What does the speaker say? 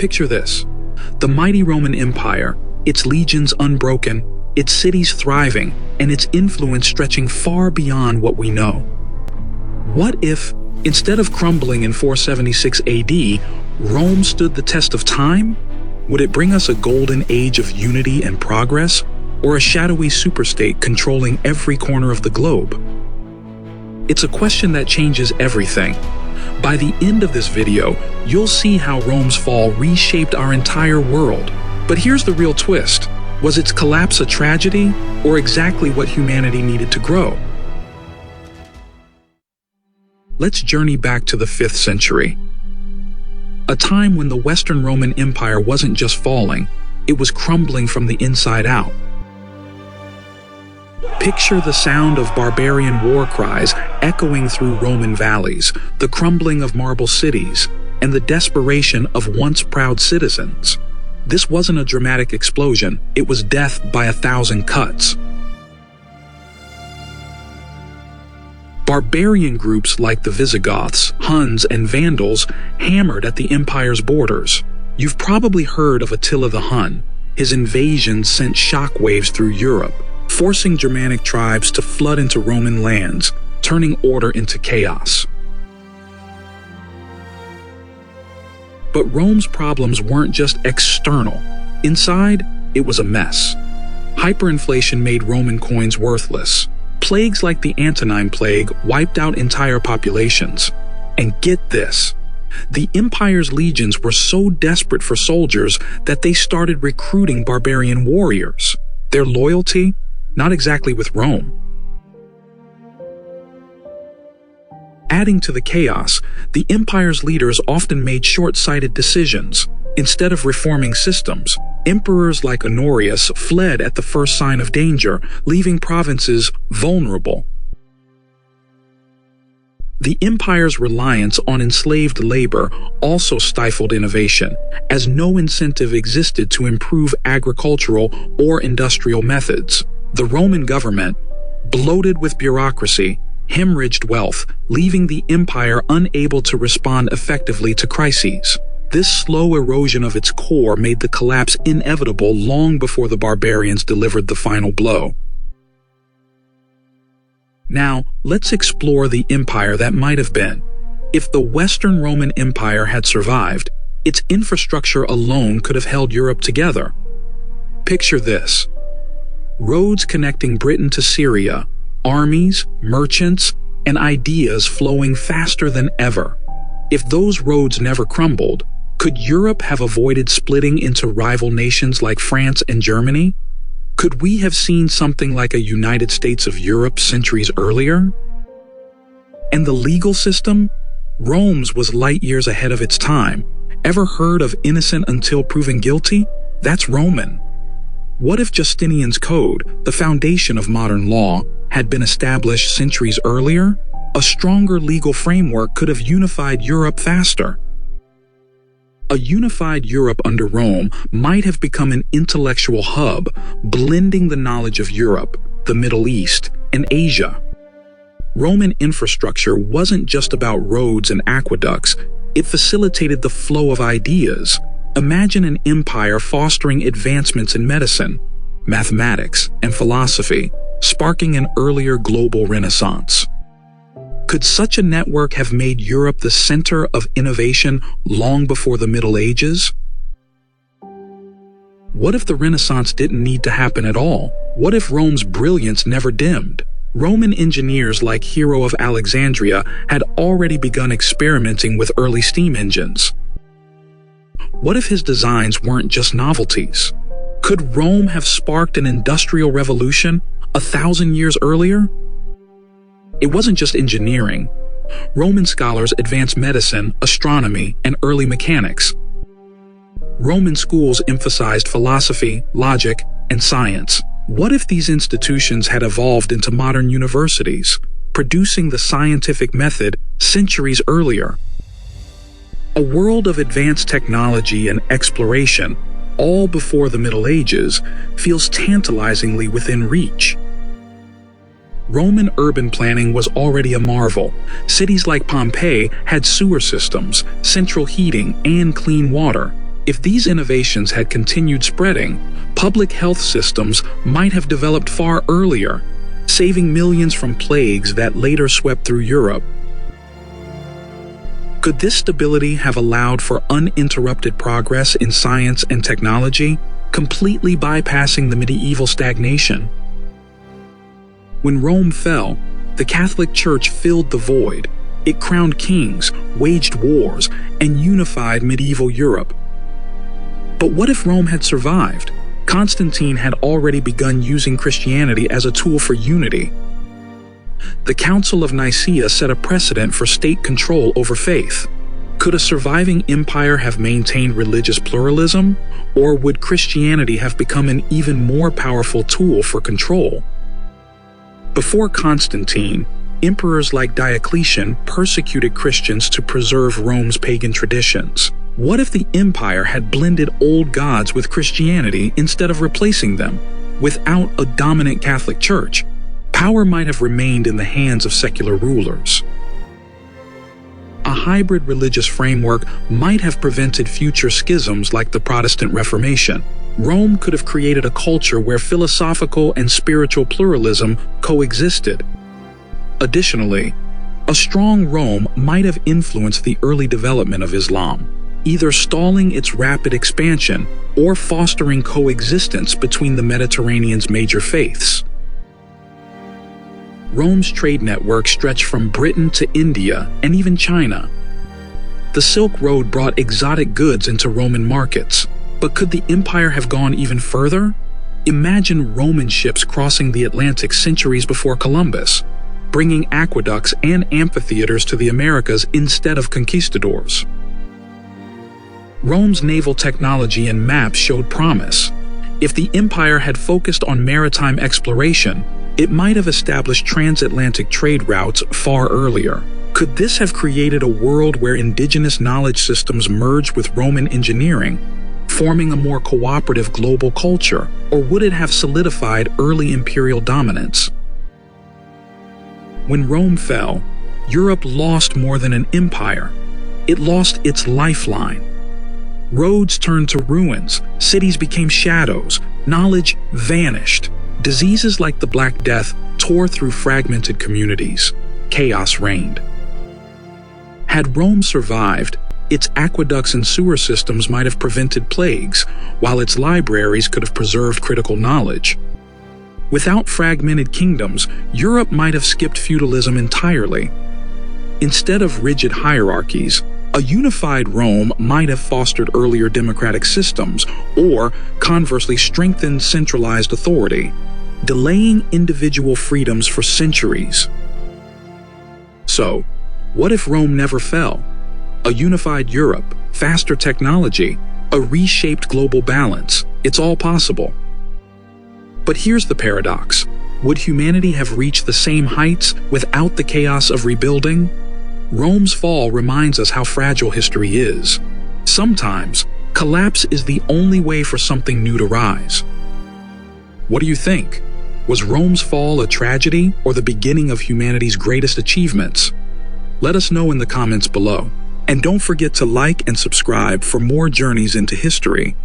Picture this: the mighty Roman Empire, its legions unbroken, its cities thriving, and its influence stretching far beyond what we know. What if, instead of crumbling in 476 AD, Rome stood the test of time? Would it bring us a golden age of unity and progress, or a shadowy superstate controlling every corner of the globe? It's a question that changes everything. By the end of this video, you'll see how Rome's fall reshaped our entire world. But here's the real twist. Was its collapse a tragedy, or exactly what humanity needed to grow? Let's journey back to the 5th century. A time when the Western Roman Empire wasn't just falling, it was crumbling from the inside out. Picture the sound of barbarian war cries echoing through Roman valleys, the crumbling of marble cities, and the desperation of once proud citizens. This wasn't a dramatic explosion, it was death by 1,000 cuts. Barbarian groups like the Visigoths, Huns, and Vandals hammered at the empire's borders. You've probably heard of Attila the Hun. His invasions sent shockwaves through Europe, forcing Germanic tribes to flood into Roman lands, turning order into chaos. But Rome's problems weren't just external. Inside, it was a mess. Hyperinflation made Roman coins worthless. Plagues like the Antonine Plague wiped out entire populations. And get this, the empire's legions were so desperate for soldiers that they started recruiting barbarian warriors. Their loyalty? Not exactly with Rome. Adding to the chaos, the empire's leaders often made short-sighted decisions. Instead of reforming systems, emperors like Honorius fled at the first sign of danger, leaving provinces vulnerable. The empire's reliance on enslaved labor also stifled innovation, as no incentive existed to improve agricultural or industrial methods. The Roman government, bloated with bureaucracy, hemorrhaged wealth, leaving the empire unable to respond effectively to crises. This slow erosion of its core made the collapse inevitable long before the barbarians delivered the final blow. Now, let's explore the empire that might have been. If the Western Roman Empire had survived, its infrastructure alone could have held Europe together. Picture this: roads connecting Britain to Syria, armies, merchants, and ideas flowing faster than ever. If those roads never crumbled, could Europe have avoided splitting into rival nations like France and Germany? Could we have seen something like a United States of Europe centuries earlier? And the legal system? Rome's was light years ahead of its time. Ever heard of innocent until proven guilty? That's Roman. What if Justinian's Code, the foundation of modern law, had been established centuries earlier? A stronger legal framework could have unified Europe faster. A unified Europe under Rome might have become an intellectual hub, blending the knowledge of Europe, the Middle East, and Asia. Roman infrastructure wasn't just about roads and aqueducts, it facilitated the flow of ideas. Imagine an empire fostering advancements in medicine, mathematics, and philosophy, sparking an earlier global renaissance. Could such a network have made Europe the center of innovation long before the Middle Ages? What if the Renaissance didn't need to happen at all? What if Rome's brilliance never dimmed? Roman engineers like Hero of Alexandria had already begun experimenting with early steam engines. What if his designs weren't just novelties? Could Rome have sparked an industrial revolution 1,000 years earlier? It wasn't just engineering. Roman scholars advanced medicine, astronomy, and early mechanics. Roman schools emphasized philosophy, logic, and science. What if these institutions had evolved into modern universities, producing the scientific method centuries earlier? A world of advanced technology and exploration, all before the Middle Ages, feels tantalizingly within reach. Roman urban planning was already a marvel. Cities like Pompeii had sewer systems, central heating, and clean water. If these innovations had continued spreading, public health systems might have developed far earlier, saving millions from plagues that later swept through Europe. Could this stability have allowed for uninterrupted progress in science and technology, completely bypassing the medieval stagnation? When Rome fell, the Catholic Church filled the void. It crowned kings, waged wars, and unified medieval Europe. But what if Rome had survived? Constantine had already begun using Christianity as a tool for unity. The Council of Nicaea set a precedent for state control over faith. Could a surviving empire have maintained religious pluralism, or would Christianity have become an even more powerful tool for control? Before Constantine, emperors like Diocletian persecuted Christians to preserve Rome's pagan traditions. What if the empire had blended old gods with Christianity instead of replacing them? Without a dominant Catholic Church, power might have remained in the hands of secular rulers. A hybrid religious framework might have prevented future schisms like the Protestant Reformation. Rome could have created a culture where philosophical and spiritual pluralism coexisted. Additionally, a strong Rome might have influenced the early development of Islam, either stalling its rapid expansion or fostering coexistence between the Mediterranean's major faiths. Rome's trade network stretched from Britain to India and even China. The Silk Road brought exotic goods into Roman markets, but could the empire have gone even further? Imagine Roman ships crossing the Atlantic centuries before Columbus, bringing aqueducts and amphitheaters to the Americas instead of conquistadors. Rome's naval technology and maps showed promise. If the empire had focused on maritime exploration, it might have established transatlantic trade routes far earlier. Could this have created a world where indigenous knowledge systems merged with Roman engineering, forming a more cooperative global culture, or would it have solidified early imperial dominance? When Rome fell, Europe lost more than an empire. It lost its lifeline. Roads turned to ruins, cities became shadows, knowledge vanished. Diseases like the Black Death tore through fragmented communities. Chaos reigned. Had Rome survived, its aqueducts and sewer systems might have prevented plagues, while its libraries could have preserved critical knowledge. Without fragmented kingdoms, Europe might have skipped feudalism entirely. Instead of rigid hierarchies, a unified Rome might have fostered earlier democratic systems, or conversely strengthened centralized authority, delaying individual freedoms for centuries. So, what if Rome never fell? A unified Europe, faster technology, a reshaped global balance, it's all possible. But here's the paradox. Would humanity have reached the same heights without the chaos of rebuilding? Rome's fall reminds us how fragile history is. Sometimes, collapse is the only way for something new to rise. What do you think? Was Rome's fall a tragedy or the beginning of humanity's greatest achievements? Let us know in the comments below. And don't forget to like and subscribe for more journeys into history.